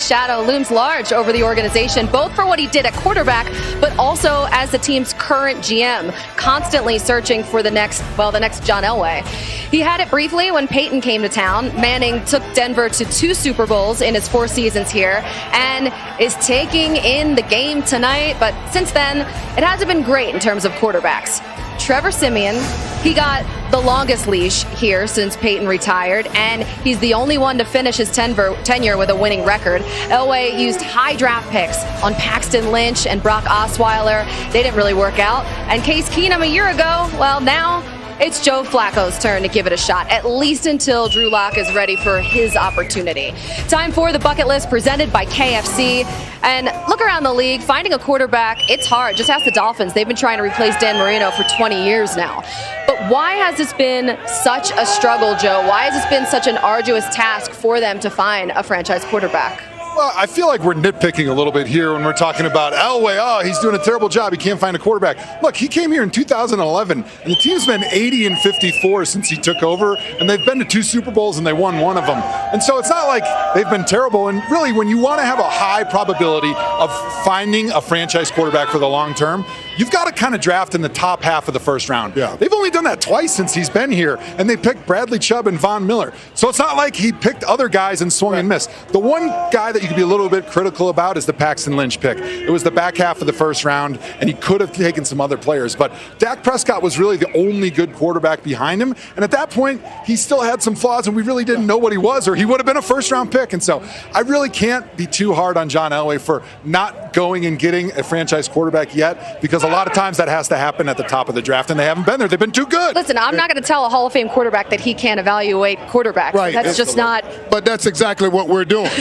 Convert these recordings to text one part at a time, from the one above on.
shadow looms large over the organization, both for what he did at quarterback, but also as the team's current GM, constantly searching for the next John Elway. He had it briefly when Peyton came to town. Manning took Denver to 2 Super Bowls in his 4 seasons here and is taking in the game tonight. But since then, it hasn't been great in terms of quarterbacks. Trevor Siemian, he got the longest leash here since Peyton retired, and he's the only one to finish his tenure with a winning record. Elway used high draft picks on Paxton Lynch and Brock Osweiler. They didn't really work out. And Case Keenum a year ago, well, now it's Joe Flacco's turn to give it a shot, at least until Drew Lock is ready for his opportunity. Time for the bucket list presented by KFC. And look around the league, finding a quarterback, it's hard. Just ask the Dolphins. They've been trying to replace Dan Marino for 20 years now. But why has this been such a struggle, Joe? Why has this been such an arduous task for them to find a franchise quarterback? Well, I feel like we're nitpicking a little bit here when we're talking about Elway. Oh, he's doing a terrible job. He can't find a quarterback. Look, he came here in 2011, and the team's been 80-54 since he took over, and they've been to 2 Super Bowls, and they won 1 of them. And so it's not like they've been terrible. And really, when you want to have a high probability of finding a franchise quarterback for the long term, you've got to kind of draft in the top half of the first round. Yeah. They've only done that twice since he's been here, and they picked Bradley Chubb and Von Miller. So it's not like he picked other guys and swung and missed. The one guy that you could be a little bit critical about is the Paxton Lynch pick. It was the back half of the first round, and he could have taken some other players. But Dak Prescott was really the only good quarterback behind him. And at that point, he still had some flaws, and we really didn't know what he was, or he would have been a first-round pick. And so I really can't be too hard on John Elway for not going and getting a franchise quarterback yet, because a lot of times that has to happen at the top of the draft, and they haven't been there. They've been too good. Listen, I'm not going to tell a Hall of Fame quarterback that he can't evaluate quarterbacks. Right. That's just not. But that's exactly what we're doing.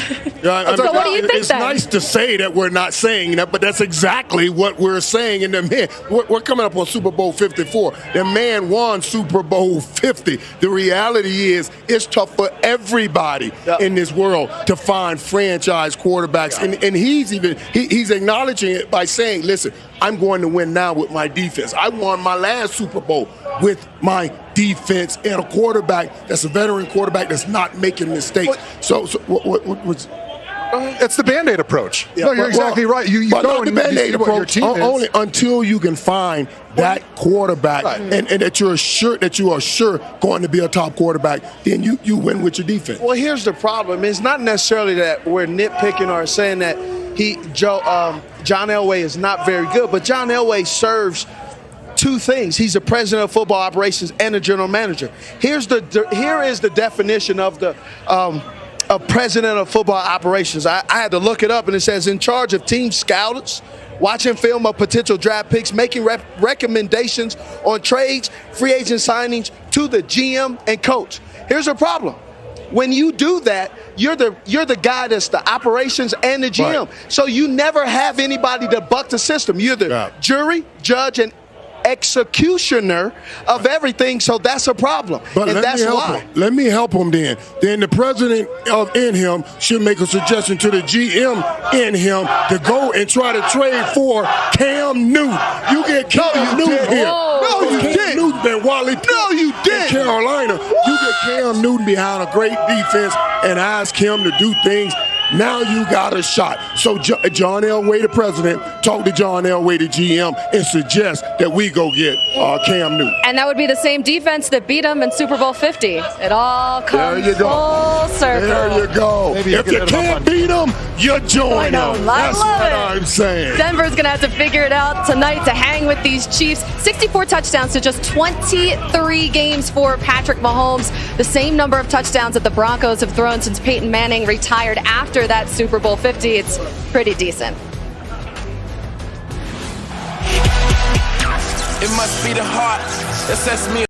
So what do you think it's then? nice to say that we're not saying that, but that's exactly what we're saying. And the man, we're coming up on Super Bowl 54. The man won Super Bowl 50. The reality is it's tough for everybody in this world to find franchise quarterbacks. And he's acknowledging it by saying, listen, I'm going to win now with my defense. I won my last Super Bowl with my defense and a quarterback that's a veteran quarterback that's not making mistakes. So what's It's the Band-Aid approach. Yeah, no, you're exactly right. You go and the Band-Aid you see what your approach team is. only until you can find that quarterback and that you are sure going to be a top quarterback, then you win with your defense. Well, here's the problem. It's not necessarily that we're nitpicking or saying that John Elway is not very good, but John Elway serves 2 things. He's the president of football operations and a general manager. Here is the definition of the a president of football operations. I had to look it up, and it says in charge of team scouts, watching film of potential draft picks, making recommendations on trades, free agent signings to the GM and coach. Here's the problem. When you do that, you're the guy that's the operations and the GM. Right. So you never have anybody to buck the system. You're the jury, judge, and executioner of everything, so that's a problem. But and that's why. Let me help him then. Then the president in him should make a suggestion to the GM in him to go and try to trade for Cam Newton. You get Cam Newton here. No, you didn't. Cam Newton been Wally Pitt in Carolina. You get Cam Newton behind a great defense and ask him to do things. Now you got a shot. So John Elway, the president, talk to John Elway, the GM, and suggest that we go get Cam Newton. And that would be the same defense that beat him in Super Bowl 50. It all comes full circle. There you go. If you can't beat them, you join them. That's what I'm saying. Denver's going to have to figure it out tonight to hang with these Chiefs. 64 touchdowns to just 23 games for Patrick Mahomes. The same number of touchdowns that the Broncos have thrown since Peyton Manning retired after that Super Bowl 50. It's pretty decent. It must be the heart that sets me